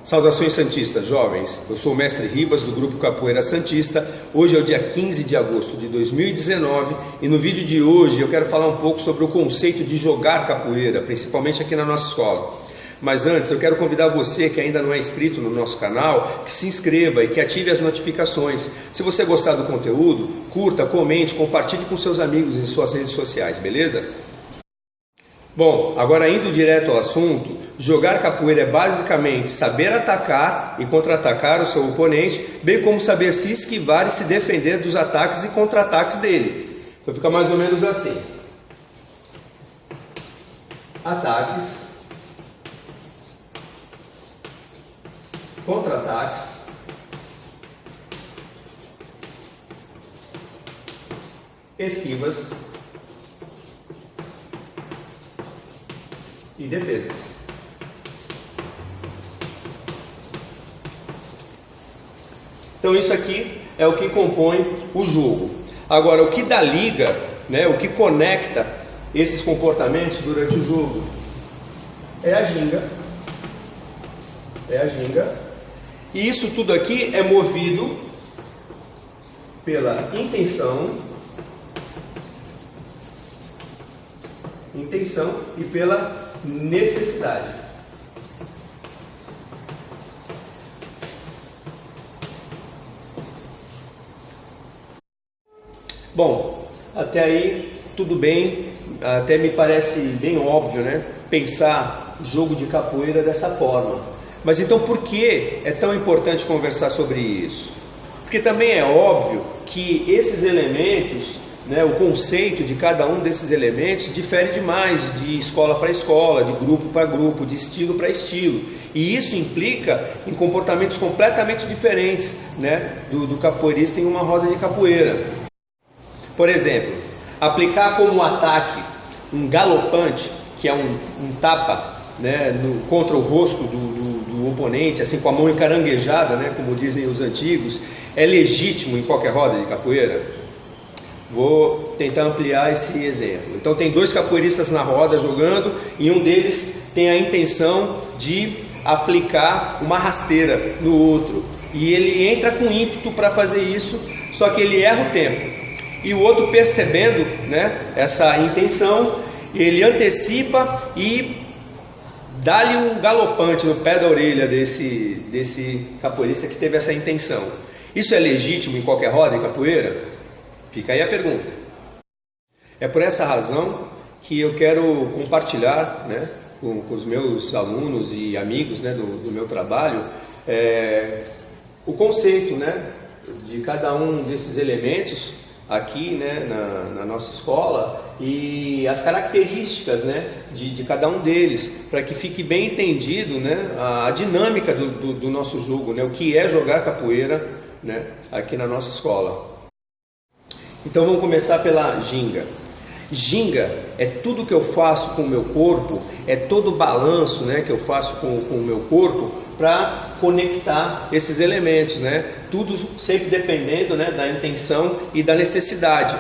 Saudações santistas, jovens. Eu sou o Mestre Ribas do Grupo Capoeira Santista. Hoje é o dia 15 de agosto de 2019 e no vídeo de hoje eu quero falar um pouco sobre o conceito de jogar capoeira, principalmente aqui na nossa escola. Mas antes eu quero convidar você que ainda não é inscrito no nosso canal, que se inscreva e que ative as notificações. Se você gostar do conteúdo, curta, comente, compartilhe com seus amigos em suas redes sociais, beleza? Bom, agora indo direto ao assunto, jogar capoeira é basicamente saber atacar e contra-atacar o seu oponente, bem como saber se esquivar e se defender dos ataques e contra-ataques dele. Então fica mais ou menos assim: ataques, contra-ataques, esquivas e defesas. Então isso aqui é o que compõe o jogo. Agora, o que dá liga, né, o que conecta esses comportamentos durante o jogo é a ginga. E isso tudo aqui é movido pela intenção e pela necessidade. Bom, até aí tudo bem, até me parece bem óbvio, né? Pensar jogo de capoeira dessa forma. Mas então por que é tão importante conversar sobre isso? Porque também é óbvio que esses elementos, né, o conceito de cada um desses elementos difere demais de escola para escola, de grupo para grupo, de estilo para estilo. E isso implica em comportamentos completamente diferentes, né, do capoeirista em uma roda de capoeira. Por exemplo, aplicar como ataque um galopante, que é um tapa, né, contra o rosto do oponente, assim com a mão encaranguejada, né, como dizem os antigos, é legítimo em qualquer roda de capoeira? Vou tentar ampliar esse exemplo. Então tem dois capoeiristas na roda jogando e um deles tem a intenção de aplicar uma rasteira no outro. E ele entra com ímpeto para fazer isso, só que ele erra o tempo. E o outro, percebendo, né, essa intenção, ele antecipa e dá-lhe um galopante no pé da orelha desse capoeirista que teve essa intenção. Isso é legítimo em qualquer roda de capoeira? Fica aí a pergunta. É por essa razão que eu quero compartilhar, né, com os meus alunos e amigos, né, do meu trabalho, o conceito, né, de cada um desses elementos aqui, né, na nossa escola e as características, né, de cada um deles, para que fique bem entendido, né, a dinâmica do nosso jogo, né, o que é jogar capoeira, né, aqui na nossa escola. Então vamos começar pela ginga. Ginga é tudo que eu faço com o meu corpo, é todo o balanço, né, que eu faço com o meu corpo para conectar esses elementos, né? Tudo sempre dependendo, né, da intenção e da necessidade.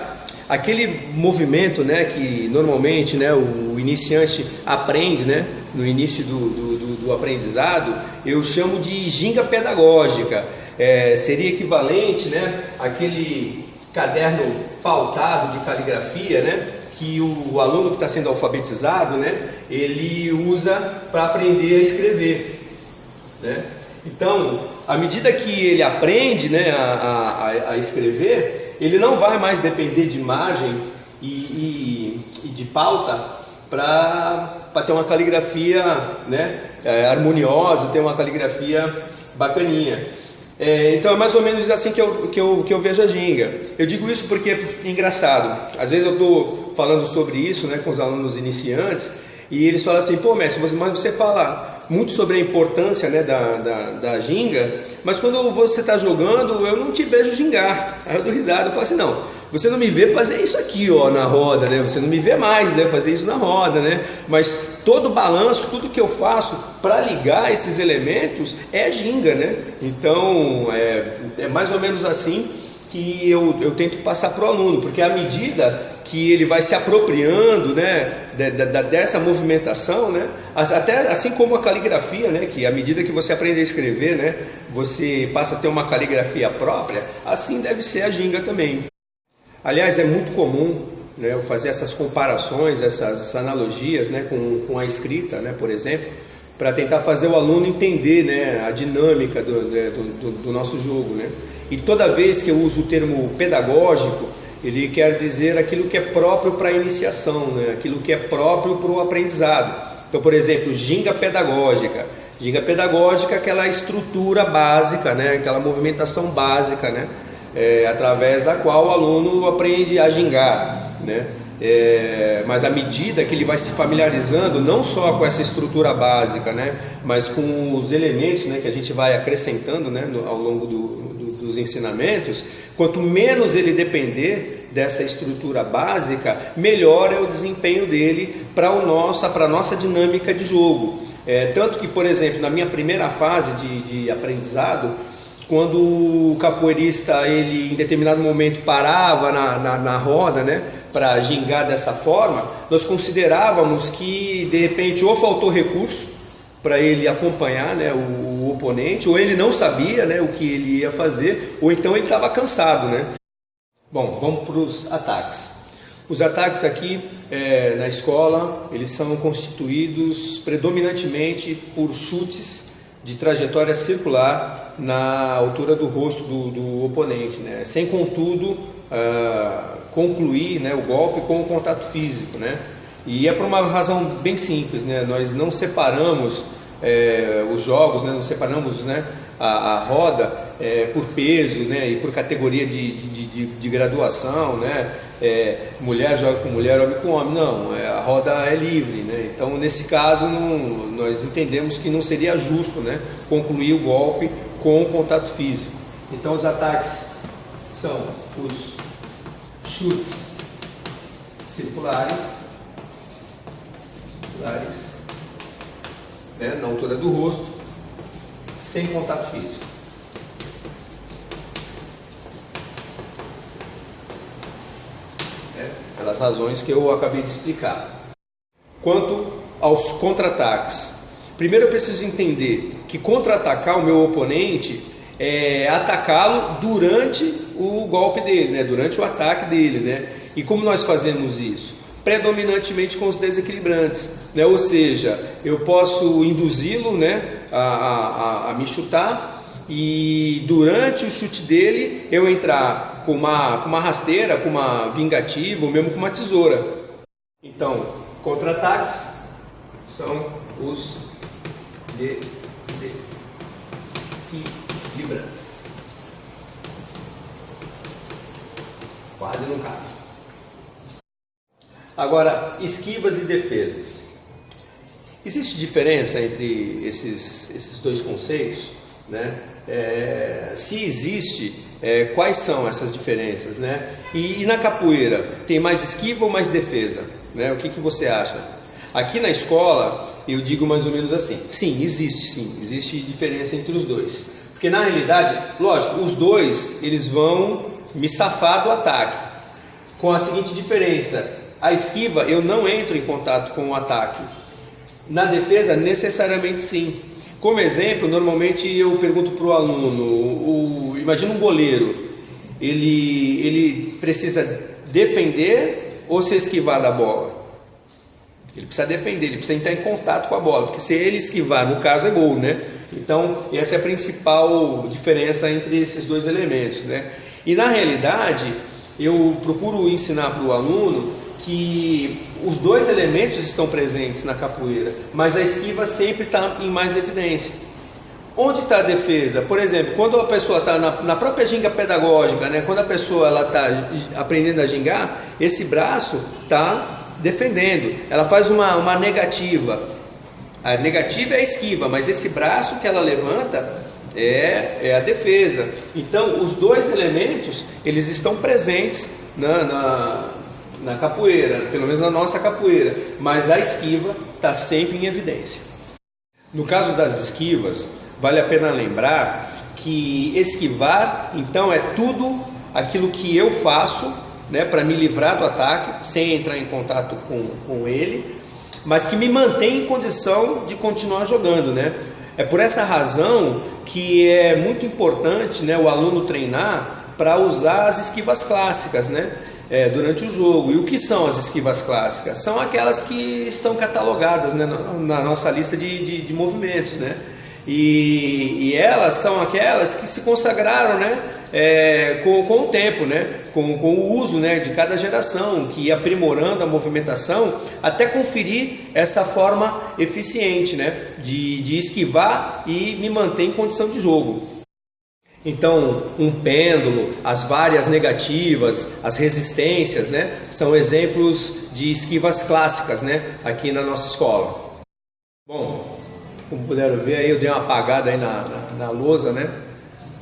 Aquele movimento, né, que normalmente, né, o iniciante aprende, né, no início do aprendizado, eu chamo de ginga pedagógica. Seria equivalente, né, àquele caderno pautado de caligrafia, né, que o aluno que está sendo alfabetizado, né, ele usa para aprender a escrever, né? Então, à medida que ele aprende, né, a escrever, ele não vai mais depender de margem e de pauta para ter uma caligrafia, né, harmoniosa, ter uma caligrafia bacaninha. Então é mais ou menos assim que eu vejo a ginga. Eu digo isso porque é engraçado. Às vezes eu estou falando sobre isso, né, com os alunos iniciantes e eles falam assim: pô, mestre, mas você fala muito sobre a importância, né, da ginga, mas quando você está jogando eu não te vejo gingar. Aí eu dou risada, eu falo assim: não, você não me vê fazer isso aqui, ó, na roda, né? Você não me vê mais, né, fazer isso na roda, né? Mas todo o balanço, tudo que eu faço para ligar esses elementos é ginga, né? Então é mais ou menos assim que eu tento passar para o aluno, porque à medida que ele vai se apropriando, né, dessa movimentação, né, até assim como a caligrafia, né, que à medida que você aprende a escrever, né, você passa a ter uma caligrafia própria, assim deve ser a ginga também. Aliás, é muito comum, né, eu fazer essas comparações, essas analogias, né, com a escrita, né, por exemplo, para tentar fazer o aluno entender, né, a dinâmica do nosso jogo, né? E toda vez que eu uso o termo pedagógico, ele quer dizer aquilo que é próprio para a iniciação, né? Aquilo que é próprio para o aprendizado. Então, por exemplo, ginga pedagógica. Ginga pedagógica é aquela estrutura básica, né? Aquela movimentação básica, né? Através da qual o aluno aprende a gingar, né? Mas à medida que ele vai se familiarizando não só com essa estrutura básica, né, mas com os elementos, né, que a gente vai acrescentando, né, ao longo dos ensinamentos, quanto menos ele depender dessa estrutura básica, melhor é o desempenho dele para a nossa dinâmica de jogo. Tanto que, por exemplo, na minha primeira fase de aprendizado, quando o capoeirista, ele em determinado momento parava na roda, né, para gingar dessa forma, nós considerávamos que de repente ou faltou recurso para ele acompanhar, né, o oponente, ou ele não sabia, né, o que ele ia fazer, ou então ele estava cansado, né? Bom, vamos para os ataques. Os ataques aqui na escola, eles são constituídos predominantemente por chutes de trajetória circular na altura do rosto do oponente, né? Sem contudo concluir, né, o golpe com o contato físico, né? E é por uma razão bem simples, né? Nós não separamos os jogos, né? Não separamos, né, a roda por peso, né, e por categoria de graduação, né? Mulher joga com mulher, homem com homem. Não, a roda é livre, né? Então, nesse caso, nós entendemos que não seria justo, né, concluir o golpe com o contato físico. Então, os ataques são os chutes circulares, né, na altura do rosto, sem contato físico. Pelas razões que eu acabei de explicar. Quanto aos contra-ataques, primeiro eu preciso entender que contra-atacar o meu oponente é atacá-lo durante o golpe dele, né? Durante o ataque dele, né? E como nós fazemos isso? Predominantemente com os desequilibrantes, né? Ou seja, eu posso induzi-lo, né, a me chutar, e durante o chute dele eu entrar com uma rasteira, com uma vingativa, ou mesmo com uma tesoura. Então, contra-ataques são os desequilibrantes. Quase não cabe. Agora, esquivas e defesas. Existe diferença entre esses dois conceitos, né? Se existe, quais são essas diferenças, né? E na capoeira, tem mais esquiva ou mais defesa, né? O que você acha? Aqui na escola, eu digo mais ou menos assim: sim, existe diferença entre os dois. Porque na realidade, lógico, os dois, eles vão me safar do ataque, com a seguinte diferença: a esquiva, eu não entro em contato com o ataque. Na defesa, necessariamente sim. Como exemplo, normalmente eu pergunto para o aluno, imagina um goleiro, ele precisa defender ou se esquivar da bola? Ele precisa defender, ele precisa entrar em contato com a bola, porque se ele esquivar, no caso é gol, né? Então, essa é a principal diferença entre esses dois elementos, né? E na realidade, eu procuro ensinar para o aluno que os dois elementos estão presentes na capoeira, mas a esquiva sempre está em mais evidência. Onde está a defesa? Por exemplo, quando a pessoa está na própria ginga pedagógica, né? Quando a pessoa está aprendendo a gingar, esse braço está defendendo, ela faz uma negativa. A negativa é a esquiva, mas esse braço que ela levanta é a defesa. Então, os dois elementos, eles estão presentes na capoeira, pelo menos na nossa capoeira, mas a esquiva está sempre em evidência. No caso das esquivas, vale a pena lembrar que esquivar, então, é tudo aquilo que eu faço, né, para me livrar do ataque, sem entrar em contato com ele, mas que me mantém em condição de continuar jogando, né? É por essa razão que é muito importante, né, o aluno treinar para usar as esquivas clássicas, né, durante o jogo. E o que são as esquivas clássicas? São aquelas que estão catalogadas, né, na nossa lista de movimentos, né? E elas são aquelas que se consagraram, né, com o tempo, né, com o uso, né, de cada geração, que ia aprimorando a movimentação até conferir essa forma eficiente, né, de esquivar e me manter em condição de jogo. Então, um pêndulo, as várias negativas, as resistências, né, são exemplos de esquivas clássicas, né, aqui na nossa escola. Bom, como puderam ver aí, eu dei uma apagada aí na lousa, né,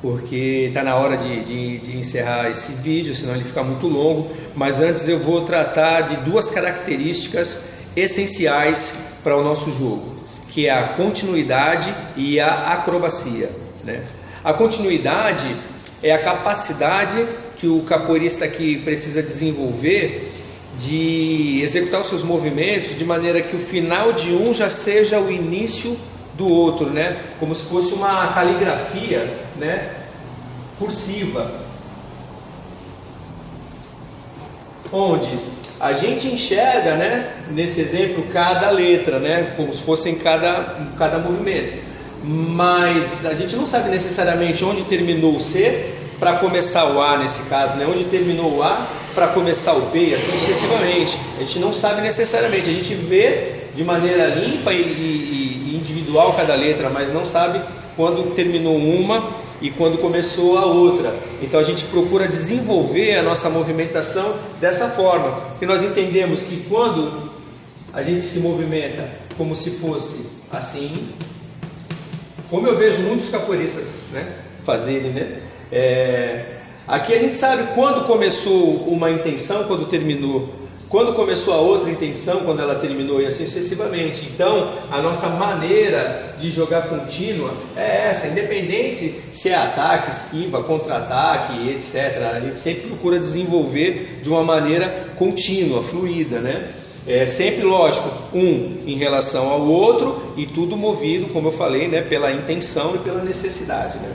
porque está na hora de encerrar esse vídeo, senão ele fica muito longo. Mas antes eu vou tratar de duas características essenciais para o nosso jogo, que é a continuidade e a acrobacia, né? A continuidade é a capacidade que o capoeirista aqui precisa desenvolver de executar os seus movimentos de maneira que o final de um já seja o início do outro, né? Como se fosse uma caligrafia, né, cursiva, onde a gente enxerga, né, nesse exemplo, cada letra, né, como se fosse em cada movimento, mas a gente não sabe necessariamente onde terminou o C para começar o A, nesse caso, né, onde terminou o A para começar o B, assim sucessivamente. A gente não sabe necessariamente, a gente vê de maneira limpa e individual cada letra, mas não sabe quando terminou uma e quando começou a outra. Então a gente procura desenvolver a nossa movimentação dessa forma, que nós entendemos que quando a gente se movimenta como se fosse assim, como eu vejo muitos capoeiristas, né, fazerem, né? Aqui a gente sabe quando começou uma intenção, quando terminou, quando começou a outra intenção, quando ela terminou, e assim sucessivamente. Então, a nossa maneira de jogar contínua é essa, independente se é ataque, esquiva, contra-ataque, etc. A gente sempre procura desenvolver de uma maneira contínua, fluida, né? Sempre, lógico, um em relação ao outro e tudo movido, como eu falei, né, pela intenção e pela necessidade, né?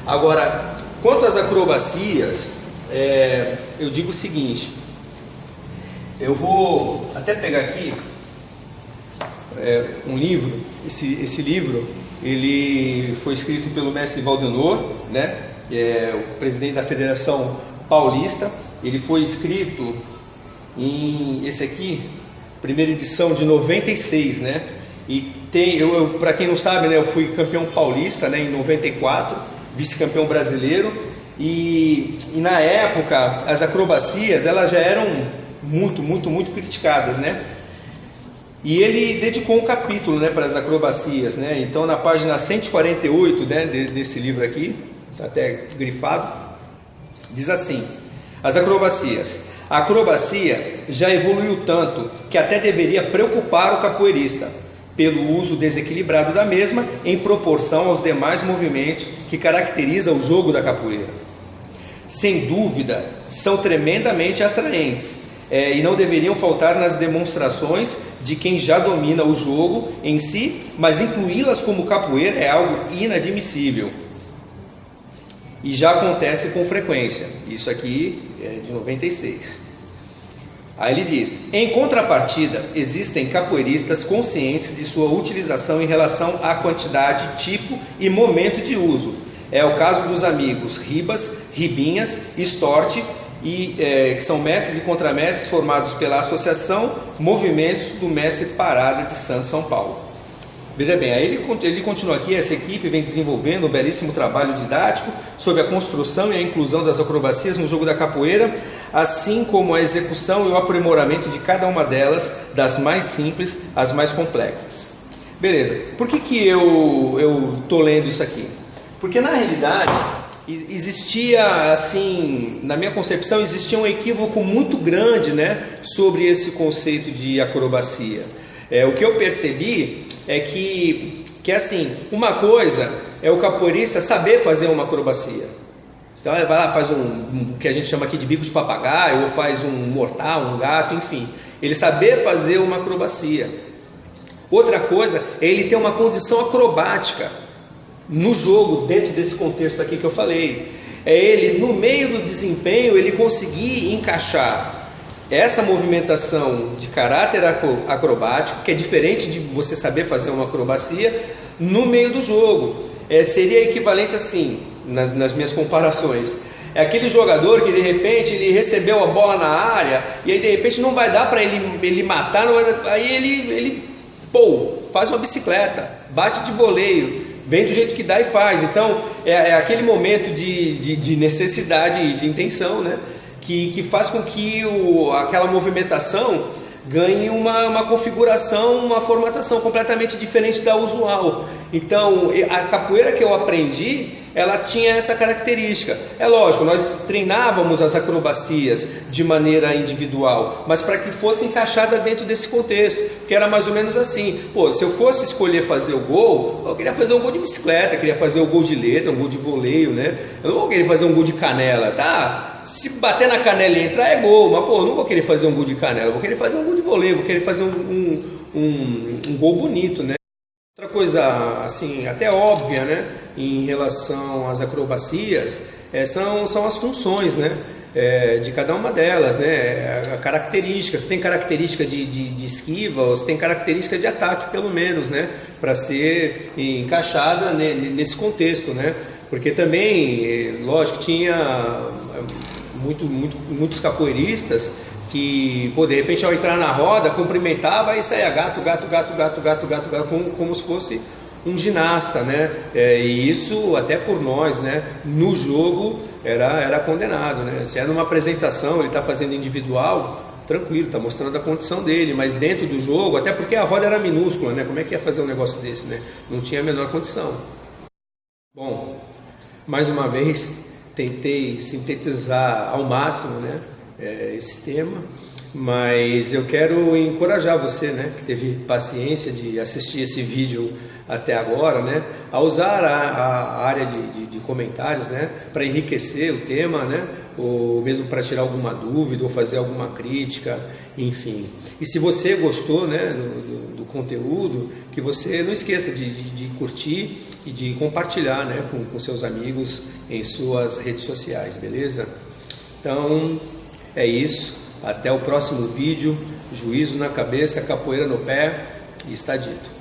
Agora, quanto às acrobacias, eu digo o seguinte. Eu vou até pegar aqui um livro. Esse livro ele foi escrito pelo mestre Valdenor, né? O presidente da Federação Paulista. Ele foi escrito em esse aqui, primeira edição de 96, né? E tem, para quem não sabe, né, eu fui campeão paulista, né, em 94, vice-campeão brasileiro. E na época as acrobacias elas já eram muito criticadas, né? E ele dedicou um capítulo, né, para as acrobacias, né? Então na página 148, né, desse livro aqui, está até grifado, diz assim: as acrobacias. A acrobacia já evoluiu tanto que até deveria preocupar o capoeirista, pelo uso desequilibrado da mesma em proporção aos demais movimentos que caracterizam o jogo da capoeira. Sem dúvida, são tremendamente atraentes, e não deveriam faltar nas demonstrações de quem já domina o jogo em si, mas incluí-las como capoeira é algo inadmissível. E já acontece com frequência. Isso aqui é de 96. Aí ele diz: em contrapartida, existem capoeiristas conscientes de sua utilização em relação à quantidade, tipo e momento de uso. É o caso dos amigos Ribas, Ribinhas, Storti, que são mestres e contramestres formados pela Associação Movimentos do Mestre Parada de Santos, São Paulo. Veja bem, aí ele continua aqui: essa equipe vem desenvolvendo um belíssimo trabalho didático sobre a construção e a inclusão das acrobacias no jogo da capoeira, assim como a execução e o aprimoramento de cada uma delas, das mais simples às mais complexas. Beleza, por que eu estou lendo isso aqui? Porque na realidade existia, assim, na minha concepção, existia um equívoco muito grande, né, sobre esse conceito de acrobacia. O que eu percebi é que assim, uma coisa é o capoeirista saber fazer uma acrobacia. Então ele vai lá, faz um que a gente chama aqui de bico de papagaio, ou faz um mortal, um gato, enfim. Ele saber fazer uma acrobacia. Outra coisa é ele ter uma condição acrobática no jogo, dentro desse contexto aqui que eu falei. É ele, no meio do desempenho, ele conseguir encaixar essa movimentação de caráter acrobático, que é diferente de você saber fazer uma acrobacia, no meio do jogo. Seria equivalente assim, nas minhas comparações. É aquele jogador que de repente ele recebeu a bola na área, e aí de repente não vai dar para ele matar, não vai dar, aí ele faz uma bicicleta, bate de voleio, vem do jeito que dá e faz. Então é aquele momento de necessidade e de intenção, né? Que faz com que aquela movimentação ganhe uma configuração, uma formatação completamente diferente da usual. Então a capoeira que eu aprendi, ela tinha essa característica. É lógico, nós treinávamos as acrobacias de maneira individual, mas para que fosse encaixada dentro desse contexto, que era mais ou menos assim. Se eu fosse escolher fazer o gol, eu queria fazer um gol de bicicleta, eu queria fazer um gol de letra, um gol de voleio, né? Eu não vou querer fazer um gol de canela, tá? Se bater na canela e entrar é gol, mas eu não vou querer fazer um gol de canela, eu vou querer fazer um gol de voleio, vou querer fazer um gol bonito, né? Outra coisa, assim, até óbvia, né, em relação às acrobacias, são as funções, né, de cada uma delas, né, a característica. Se tem característica de esquiva, ou se tem característica de ataque, pelo menos, né, para ser encaixada nesse contexto, né, porque também, lógico, tinha muitos capoeiristas que, de repente, ao entrar na roda, cumprimentava e saia gato, como se fosse um ginasta, né? E isso, até por nós, né, no jogo, era condenado, né? Se é numa apresentação, ele está fazendo individual, tranquilo, está mostrando a condição dele, mas dentro do jogo, até porque a roda era minúscula, né? Como é que ia fazer um negócio desse, né? Não tinha a menor condição. Bom, mais uma vez, tentei sintetizar ao máximo, né, esse tema, mas eu quero encorajar você, né, que teve paciência de assistir esse vídeo até agora, né, a usar a área de comentários, né, para enriquecer o tema, né, ou mesmo para tirar alguma dúvida ou fazer alguma crítica, enfim. E se você gostou, né, do conteúdo, que você não esqueça de curtir e de compartilhar, né, com seus amigos em suas redes sociais, beleza? Então é isso, até o próximo vídeo. Juízo na cabeça, capoeira no pé, e está dito.